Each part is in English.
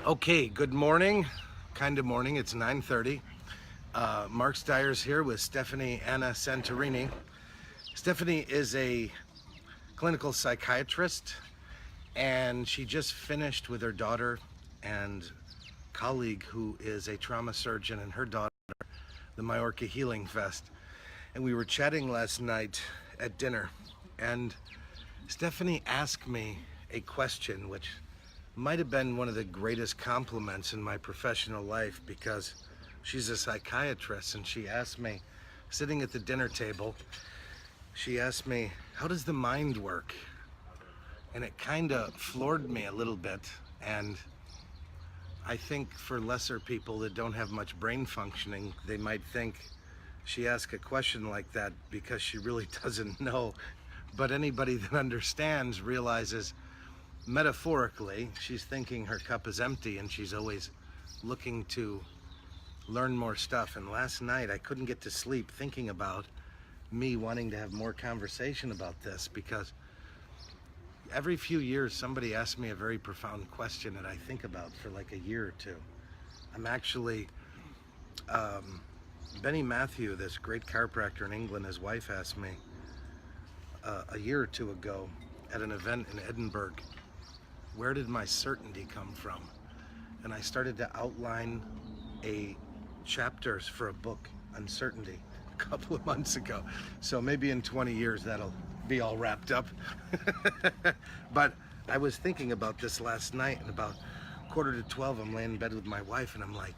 Okay, good morning. Kind of morning. It's 9:30. Mark Styers here with Stephanie Anna Santorini. Stephanie is a clinical psychiatrist, and she just finished with her daughter and colleague who is a trauma surgeon and her daughter, the Majorca Healing Fest. And we were chatting last night at dinner, and Stephanie asked me a question which might have been one of the greatest compliments in my professional life, because she's a psychiatrist, and she asked me, sitting at the dinner table, she asked me, how does the mind work? And it kind of floored me a little bit. And I think for lesser people that don't have much brain functioning, they might think she asked a question like that because she really doesn't know. But anybody that understands realizes, metaphorically, she's thinking her cup is empty and she's always looking to learn more stuff. And last night I couldn't get to sleep thinking about me wanting to have more conversation about this, because every few years somebody asks me a very profound question that I think about for like a year or two. I'm actually, Benny Matthew, this great chiropractor in England, his wife asked me a year or two ago at an event in Edinburgh, where did my certainty come from? And I started to outline chapters for a book, Uncertainty, a couple of months ago. So maybe in 20 years that'll be all wrapped up. But I was thinking about this last night, and about 11:45 I'm laying in bed with my wife, and I'm like,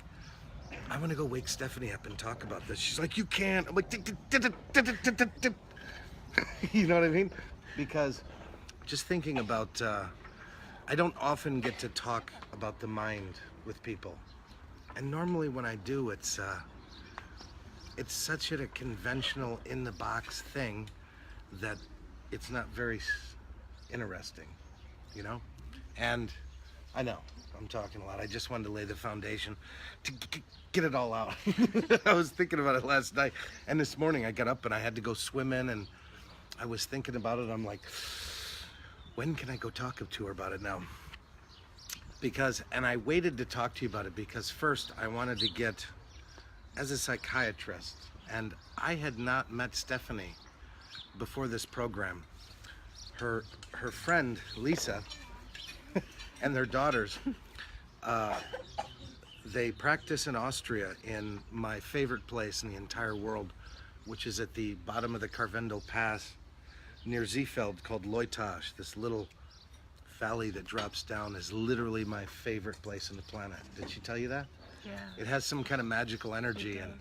I want to go wake Stephanie up and talk about this. She's like, you can't. I'm like, you know what I mean? Because just thinking about, I don't often get to talk about the mind with people. And normally when I do, it's such a conventional, in-the-box thing that it's not very interesting, you know? And I know, I'm talking a lot. I just wanted to lay the foundation to get it all out. I was thinking about it last night. And this morning I got up and I had to go swimming, and I was thinking about it. I'm like, when can I go talk to her about it now? And I waited to talk to you about it because first I wanted to get, as a psychiatrist, and I had not met Stephanie before this program. Her friend Lisa and their daughters, they practice in Austria, in my favorite place in the entire world, which is at the bottom of the Karwendel Pass near Seefeld, called Leutage. This little valley that drops down is literally my favorite place on the planet. Did she tell you that? Yeah. It has some kind of magical energy, and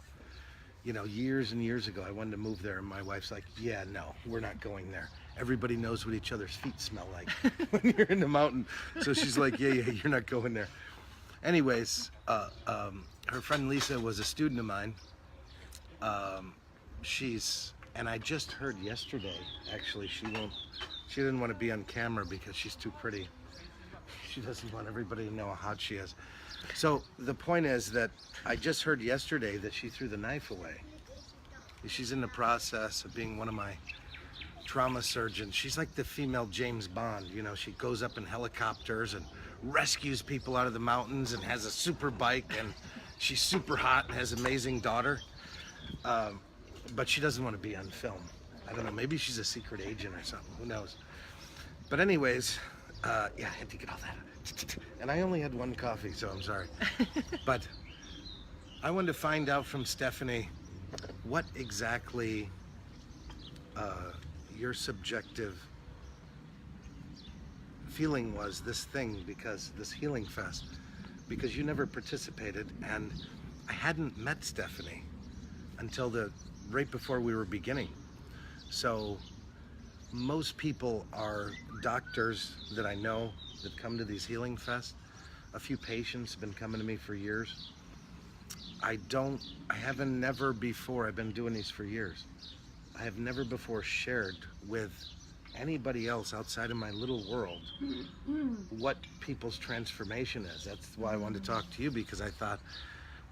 you know, years and years ago I wanted to move there, and my wife's like, yeah, no, we're not going there. Everybody knows what each other's feet smell like when you're in the mountain. So she's like, yeah, you're not going there. Anyways, her friend Lisa was a student of mine. And I just heard yesterday, actually, she didn't want to be on camera because she's too pretty. She doesn't want everybody to know how hot she is. So the point is that I just heard yesterday that she threw the knife away. She's in the process of being one of my trauma surgeons. She's like the female James Bond. You know, she goes up in helicopters and rescues people out of the mountains and has a super bike, and she's super hot and has an amazing daughter. But she doesn't want to be on film. I don't know, maybe she's a secret agent or something, who knows. But anyways, yeah, I had to get all that. And I only had one coffee, so I'm sorry. But I wanted to find out from Stephanie what exactly your subjective feeling was, this thing, because this healing fest, because you never participated, and I hadn't met Stephanie until right before we were beginning. So most people are doctors that I know that come to these healing fests. A few patients have been coming to me for years. I've never before, I've been doing these for years, I have never before shared with anybody else outside of my little world what people's transformation is. That's why I wanted to talk to you, because I thought,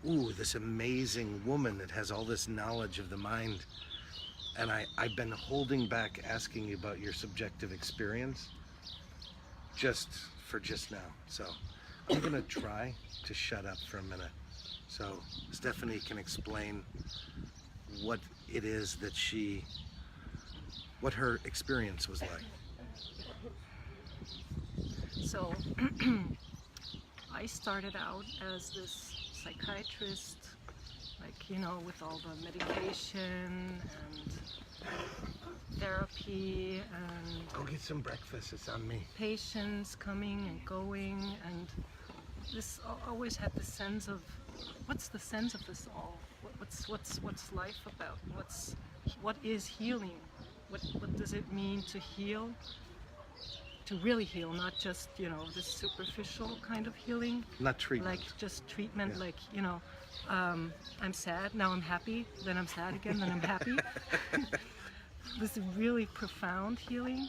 ooh, this amazing woman that has all this knowledge of the mind. And I've been holding back asking you about your subjective experience just now. So I'm gonna try to shut up for a minute so Stephanie can explain what it is that what her experience was like. So I started out as this psychiatrist, like, you know, with all the medication and therapy and Go get some breakfast, it's on me. patients coming and going, and this always had the sense of, what's the sense of this all? What's life about? What is healing? What does it mean to heal? To really heal, not just, you know, this superficial kind of healing. Not treatment. Like just treatment, Yeah. like, you know, I'm sad, now I'm happy, then I'm sad again, then I'm happy. This really profound healing.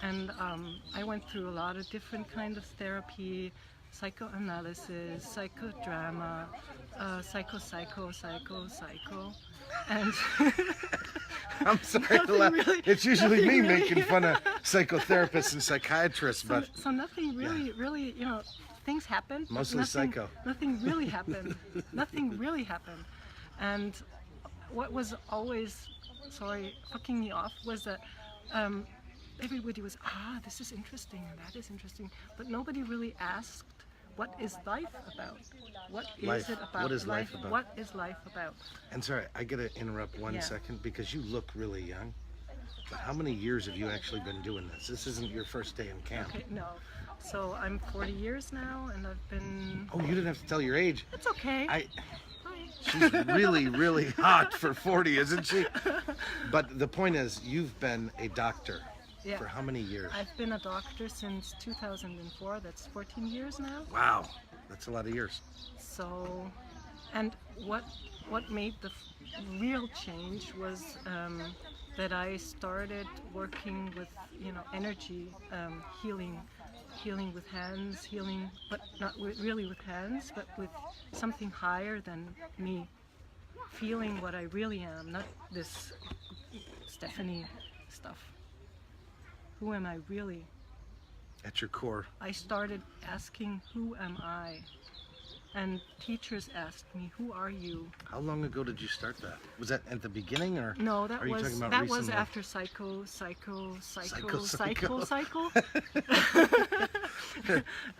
And I went through a lot of different kind of therapy, psychoanalysis, psychodrama, psycho, and I'm sorry to laugh. really- It's usually me really- making fun of psychotherapists and psychiatrists, but so nothing really, you know, things happened. but Mostly nothing, psycho. Nothing really happened. Nothing really happened. And what was always, fucking me off was that everybody was, this is interesting and that is interesting, but nobody really asked, what is life about? What is Life. it about? What is life about? What is life about? and sorry, I gotta interrupt one Yeah. second because you look really young. But how many years have you actually been doing this? This isn't your first day in camp. Okay, no. So I'm 40 years now, and I've been. Oh, you didn't have to tell your age. It's okay. I. Hi. She's really, really hot for 40, isn't she? But the point is, you've been a doctor Yeah. for how many years? I've been a doctor since 2004. That's 14 years now. Wow, that's a lot of years. So, and what made the real change was that I started working with, you know, energy healing with hands, but not really with hands, but with something higher than me, feeling what I really am, not this Stephanie stuff. Who am I really? At your core. I started asking, who am I? And teachers asked me, who are you? How long ago did you start that? Was that at the beginning or? No, that are you was talking about that was recently? after cycle.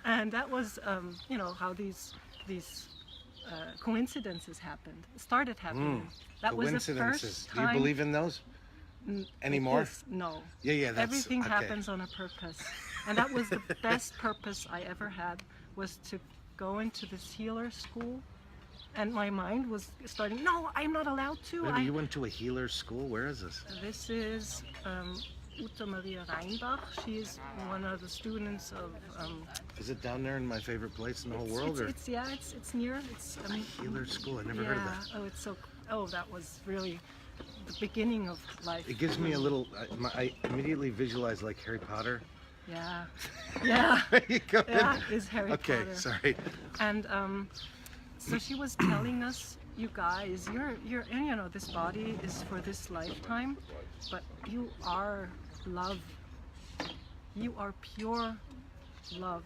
And that was, you know, how these coincidences happened, started happening. That was the Coincidences. first Do you time. believe in those anymore? No. Yeah, that's Everything okay. happens on a purpose, and that was the best purpose I ever had, was to go into this healer school, and my mind was starting, no, I'm not allowed to. Maybe you went to a healer school? Where is this? This is Uta Maria Reinbach. She is one of the students of. Is it down there in my favorite place in the whole world? Or It's near. It's healer school? I never heard of that. Oh, it's so. Oh, that was really the beginning of life. It gives me a little. I immediately visualize like Harry Potter. Yeah, yeah. There you go. That is Harry Okay, Potter. sorry. And so she was telling us, you guys, you're, and you know, this body is for this lifetime, but you are love. You are pure love.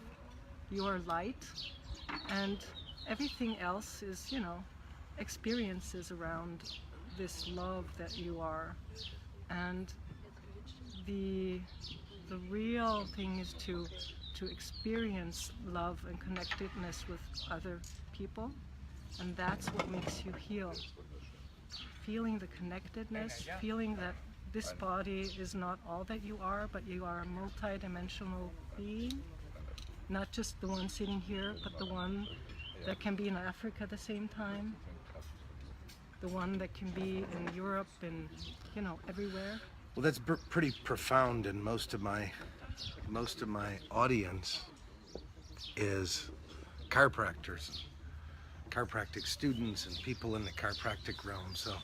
You are light, and everything else is, you know, experiences around this love that you are. And the real thing is to experience love and connectedness with other people, and that's what makes you heal. Feeling the connectedness, feeling that this body is not all that you are, but you are a multi-dimensional being, not just the one sitting here, but the one that can be in Africa at the same time, the one that can be in Europe and, you know, everywhere. Well, that's pretty profound, and most of my audience is chiropractors, chiropractic students, and people in the chiropractic realm. So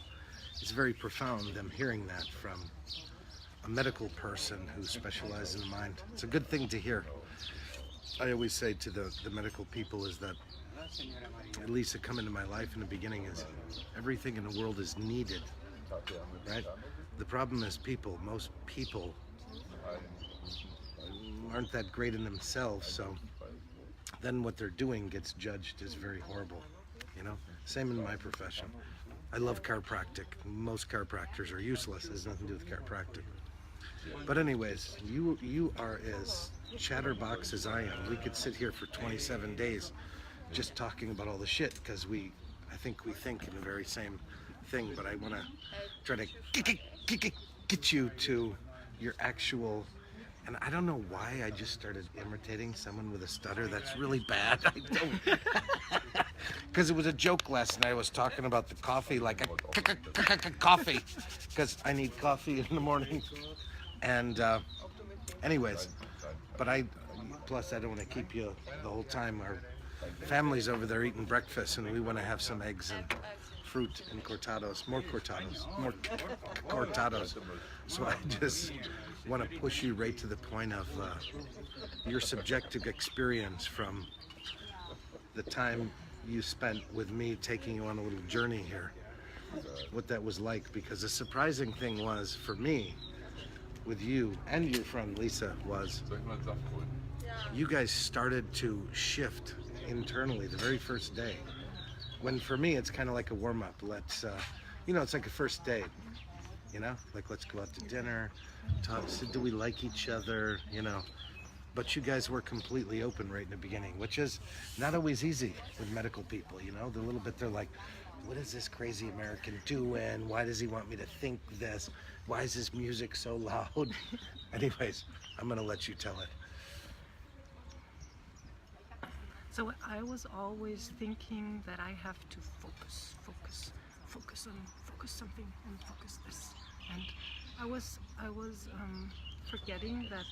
it's very profound them hearing that from a medical person who specializes in the mind. It's a good thing to hear. I always say to the medical people is that, at least to come into my life in the beginning, is everything in the world is needed, right? The problem is most people aren't that great in themselves, so then what they're doing gets judged as very horrible, you know? Same in my profession. I love chiropractic. Most chiropractors are useless. It has nothing to do with chiropractic. But anyways, you are as chatterbox as I am. We could sit here for 27 days just talking about all the shit because I think we think in the very same thing, but I want to try to get you to your actual, and I don't know why I just started imitating someone with a stutter. That's really bad. I don't. Because it was a joke last night. I was talking about the coffee, like a coffee, because I need coffee in the morning. And anyways, but plus I don't want to keep you the whole time. Our family's over there eating breakfast, and we want to have some eggs and fruit and cortados, more cortados. So I just want to push you right to the point of your subjective experience from the time you spent with me taking you on a little journey here, what that was like. Because the surprising thing was for me with you and your friend Lisa was you guys started to shift internally the very first day, when for me it's kind of like a warm-up. Let's it's like a first date, like let's go out to dinner, talk, so do we like each other, but you guys were completely open right in the beginning, which is not always easy with medical people. The little bit they're like, what is this crazy American doing? Why does he want me to think this? Why is his music so loud? Anyways, I'm gonna let you tell it. So I was always thinking that I have to focus something and focus this. And I was forgetting that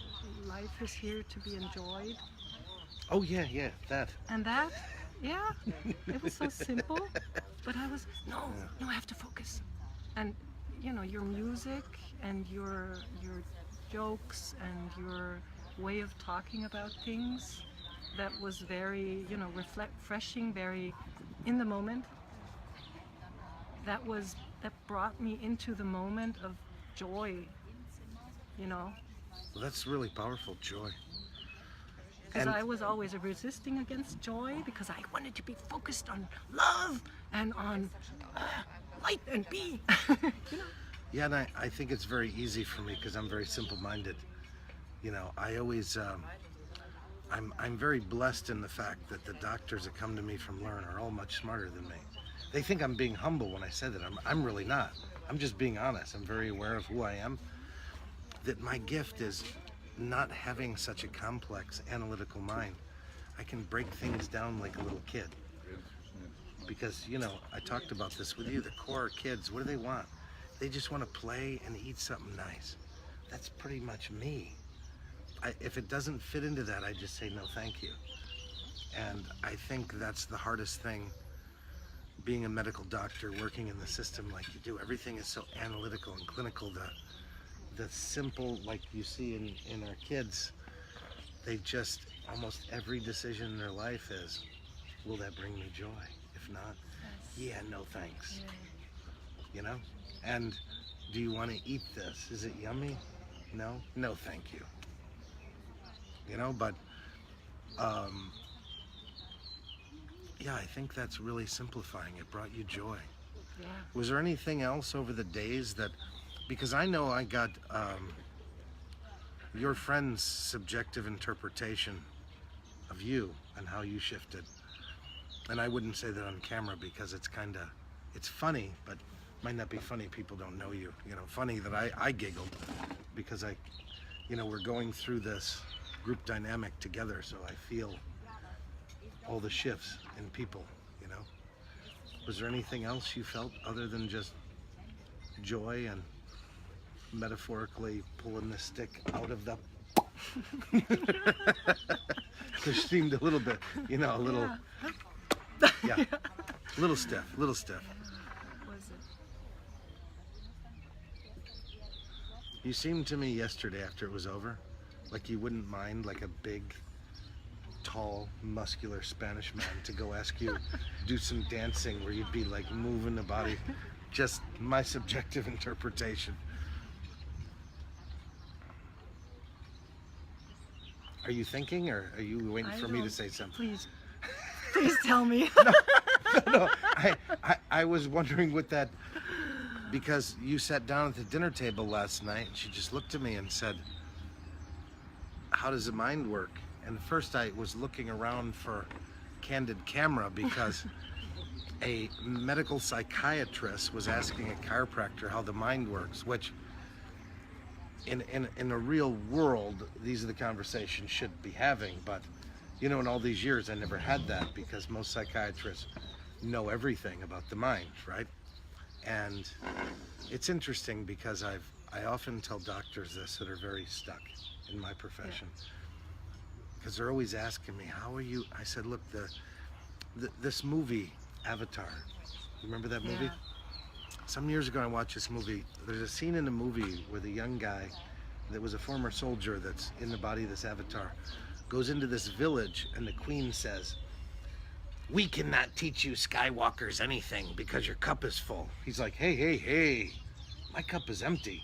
life is here to be enjoyed. Oh yeah, that. And that, yeah, it was so simple. But I was, no, I have to focus. And your music and your jokes and your way of talking about things, that was very, refreshing, very in the moment. That brought me into the moment of joy, Well, that's really powerful, joy. Because I was always resisting against joy because I wanted to be focused on love and on light and be. Yeah, and I think it's very easy for me because I'm very simple-minded. I always, I'm very blessed in the fact that the doctors that come to me from Learn are all much smarter than me. They think I'm being humble when I say that. I'm really not. I'm just being honest. I'm very aware of who I am. That my gift is not having such a complex analytical mind. I can break things down like a little kid. Because, I talked about this with you, the core kids, what do they want? They just want to play and eat something nice. That's pretty much me. If it doesn't fit into that, I just say no thank you. And I think that's the hardest thing, being a medical doctor, working in the system like you do. Everything is so analytical and clinical. The simple, like you see in our kids, they just, almost every decision in their life is, will that bring me joy? If not, yeah, no thanks. Yeah. And do you want to eat this? Is it yummy? No thank you. But yeah, I think that's really simplifying. It brought you joy. Yeah. Was there anything else over the days that, because I know I got your friend's subjective interpretation of you and how you shifted. And I wouldn't say that on camera because it's funny, but might not be funny. People don't know you. Funny that I giggled because we're going through this group dynamic together, so I feel all the shifts in people, Was there anything else you felt other than just joy and metaphorically pulling the stick out of the which seemed a little bit, a little, yeah, little stiff. Was it? You seemed to me yesterday after it was over, like you wouldn't mind like a big, tall, muscular Spanish man to go ask you do some dancing where you'd be like moving the body. Just my subjective interpretation. Are you thinking, or are you waiting I for me to don't- say something? Please tell me. No, I was wondering with that, because you sat down at the dinner table last night and she just looked at me and said, how does the mind work? And first I was looking around for candid camera because a medical psychiatrist was asking a chiropractor how the mind works, which in a real world, these are the conversations should be having. But you know, in all these years, I never had that because most psychiatrists know everything about the mind, right? And it's interesting because I often tell doctors this that are very stuck in my profession, because they're always asking me, how are you? I said, look, this movie, Avatar, you remember that movie? Yeah. Some years ago I watched this movie. There's a scene in the movie where the young guy that was a former soldier that's in the body of this avatar goes into this village, and the queen says, we cannot teach you Skywalkers anything because your cup is full. He's like, hey, my cup is empty.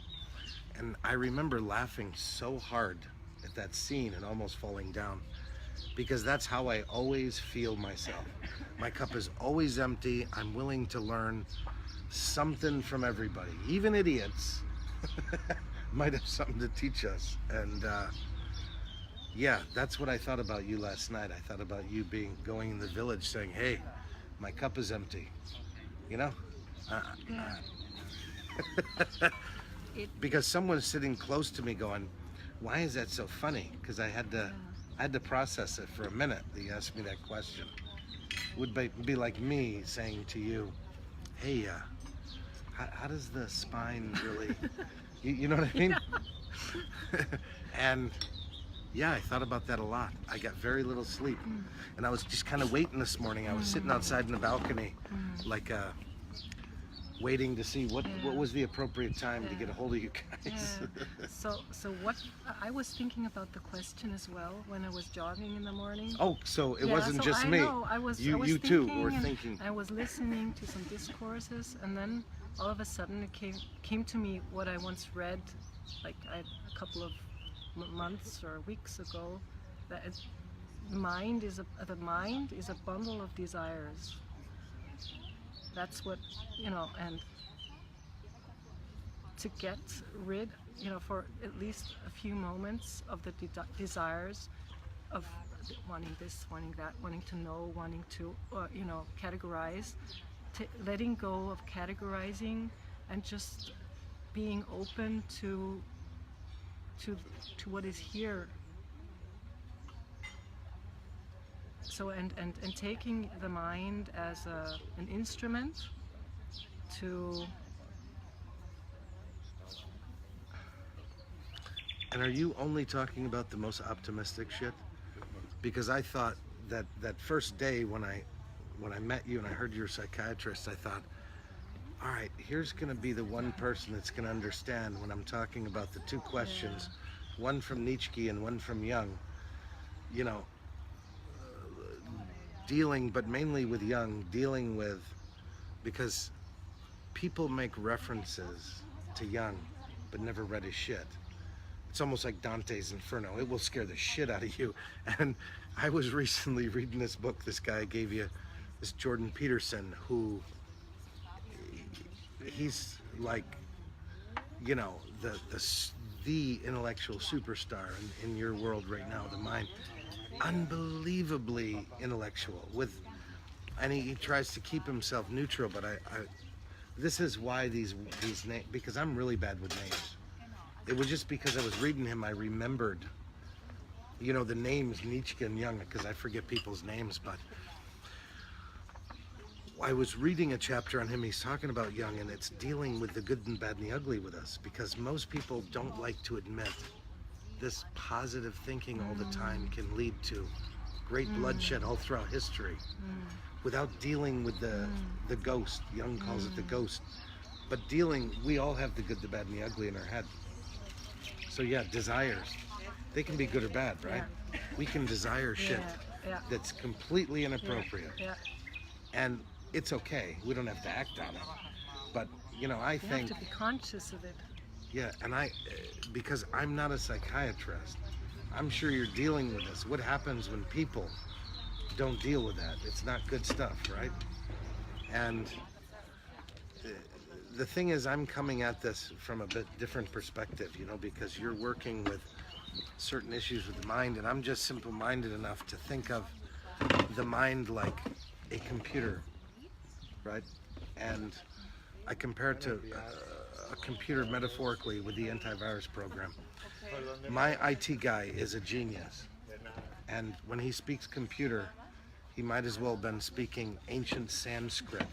And I remember laughing so hard at that scene and almost falling down, because that's how I always feel myself. My cup is always empty. I'm willing to learn something from everybody. Even idiots might have something to teach us. And yeah, that's what I thought about you last night. I thought about you going in the village saying, hey, my cup is empty. You know? Because someone's sitting close to me going, why is that so funny? Because I had to process it for a minute that you asked me that question. It would be like me saying to you, hey, how does the spine really, you know what I mean? And yeah, I thought about that a lot. I got very little sleep, and I was just kind of waiting this morning. I was sitting outside in the balcony, like waiting to see what was the appropriate time to get a hold of you guys. So what I was thinking about the question as well when I was jogging in the morning. Oh, so it wasn't just me. Know, I was you too were and thinking. I was listening to some discourses, and then all of a sudden it came to me what I once read, like a couple of months or weeks ago, that the mind is a bundle of desires. That's what, and to get rid, for at least a few moments of the desires of wanting this, wanting that, wanting to know, wanting to, categorize, letting go of categorizing and just being open to what is here. So and taking the mind as an instrument to. And are you only talking about the most optimistic shit? Because I thought that first day when I met you and I heard you're a psychiatrist, I thought, all right, here's going to be the one person that's going to understand when I'm talking about the two questions, one from Nietzsche and one from Jung, dealing, but mainly with Jung, dealing with, because people make references to Jung, but never read his shit. It's almost like Dante's Inferno. It will scare the shit out of you. And I was recently reading this book this guy gave you, this Jordan Peterson, who he's like, the intellectual superstar in your world right now, the mind. Unbelievably intellectual and he tries to keep himself neutral, but I this is why these names, because I'm really bad with names. It was just because I was reading him, I remembered, the names Nietzsche and Jung, because I forget people's names, but I was reading a chapter on him. He's talking about Jung, and it's dealing with the good and bad and the ugly with us, because most people don't like to admit this positive thinking all the time can lead to great bloodshed all throughout history without dealing with the ghost. Jung calls it the ghost. But we all have the good, the bad, and the ugly in our head. So yeah, desires. They can be good or bad, right? Yeah. We can desire shit that's completely inappropriate. Yeah. And it's okay. We don't have to act on it. But, I think... You have to be conscious of it. Yeah, and because I'm not a psychiatrist, I'm sure you're dealing with this. What happens when people don't deal with that? It's not good stuff, right? And the thing is, I'm coming at this from a bit different perspective, you know, because you're working with certain issues with the mind, and I'm just simple-minded enough to think of the mind like a computer, right? And I compare it to a computer metaphorically with the antivirus program. My IT guy is a genius, and when he speaks computer, he might as well have been speaking ancient Sanskrit.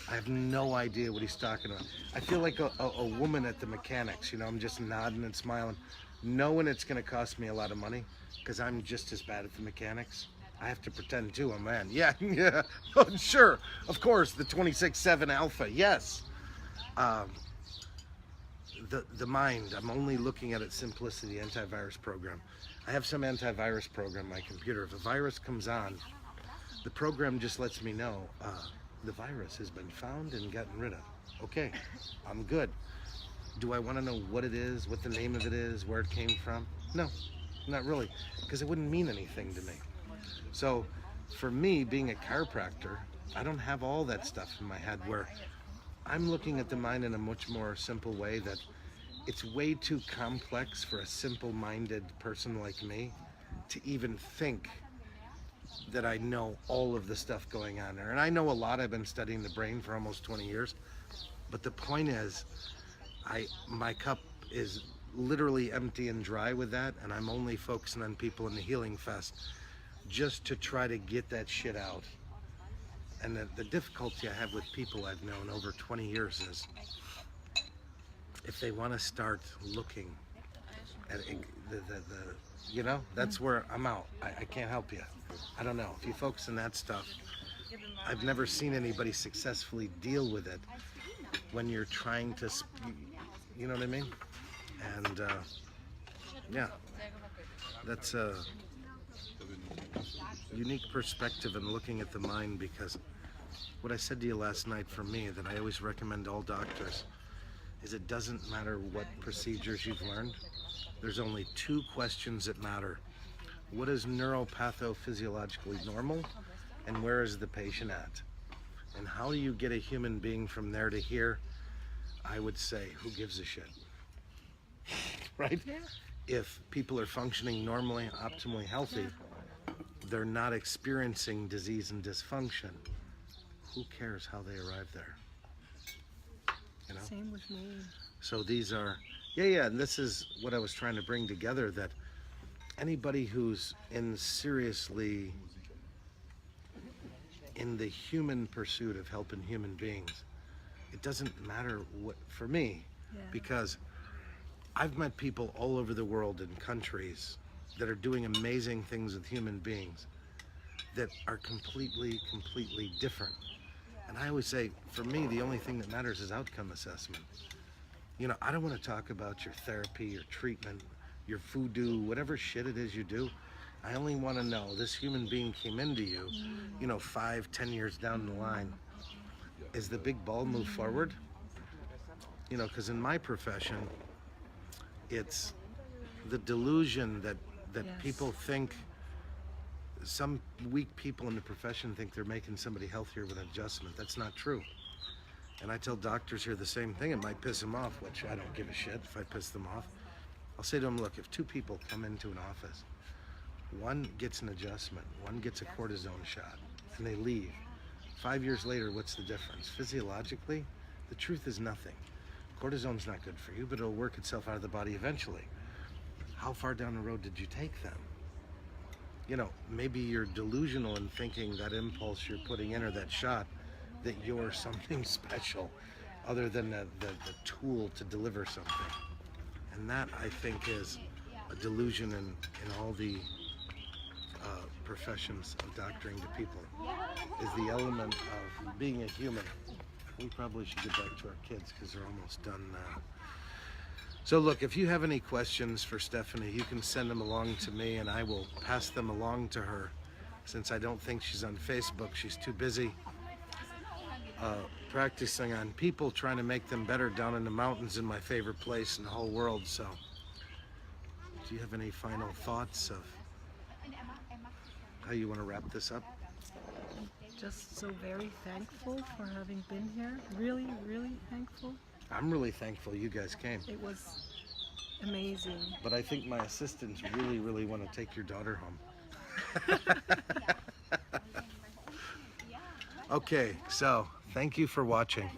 I have no idea what he's talking about. I feel like a woman at the mechanics, you know, I'm just nodding and smiling, knowing it's going to cost me a lot of money because I'm just as bad at the mechanics. I have to pretend too, I'm man. Yeah, yeah, oh, sure, of course, the 26.7 alpha, yes. The mind, I'm only looking at its simplicity, antivirus program. I have some antivirus program on my computer. If a virus comes on, the program just lets me know the virus has been found and gotten rid of. Okay, I'm good. Do I want to know what it is, what the name of it is, where it came from? No, not really, because it wouldn't mean anything to me. So for me, being a chiropractor, I don't have all that stuff in my head where I'm looking at the mind in a much more simple way that it's way too complex for a simple-minded person like me to even think that I know all of the stuff going on there. And I know a lot. I've been studying the brain for almost 20 years. But the point is, my cup is literally empty and dry with that, and I'm only focusing on people in the Healing Fest just to try to get that shit out. And the difficulty I have with people I've known over 20 years is if they want to start looking at you know, that's where I'm out. I can't help you. I don't know. If you focus on that stuff, I've never seen anybody successfully deal with it when you're trying to, you know what I mean? And yeah, that's a unique perspective in looking at the mind, because what I said to you last night for me that I always recommend all doctors is it doesn't matter what procedures you've learned. There's only two questions that matter. What is neuropatho-physiologically normal, and where is the patient at? And how do you get a human being from there to here? I would say, who gives a shit? Right? Yeah. If people are functioning normally, optimally healthy, they're not experiencing disease and dysfunction. Who cares how they arrive there? You know? Same with me. So these are, yeah, and this is what I was trying to bring together, that anybody who's seriously in the human pursuit of helping human beings, it doesn't matter what, for me, because I've met people all over the world in countries that are doing amazing things with human beings that are completely different. And I always say, for me, the only thing that matters is outcome assessment. You know, I don't want to talk about your therapy, your treatment, your voodoo, whatever shit it is you do. I only want to know this human being came into you, you know, 5-10 years down the line. Is the big ball move forward? You know, because in my profession, it's the delusion that people think, some weak people in the profession think they're making somebody healthier with adjustment. That's not true. And I tell doctors here the same thing. It might piss them off, which I don't give a shit if I piss them off. I'll say to them, look, if two people come into an office, one gets an adjustment, one gets a cortisone shot, and they leave. 5 years later, what's the difference? Physiologically, the truth is nothing. Cortisone's not good for you, but it'll work itself out of the body eventually. How far down the road did you take them? You know, maybe you're delusional in thinking that impulse you're putting in or that shot, that you're something special other than the tool to deliver something. And that, I think, is a delusion in all the professions of doctoring to people, is the element of being a human. We probably should get back to our kids because they're almost done now. So look, if you have any questions for Stephanie, you can send them along to me and I will pass them along to her. Since I don't think she's on Facebook, she's too busy practicing on people, trying to make them better down in the mountains in my favorite place in the whole world. So do you have any final thoughts of how you want to wrap this up? Just so very thankful for having been here. Really, really thankful. I'm really thankful you guys came. It was amazing. But I think my assistants really, really want to take your daughter home. Okay, so thank you for watching.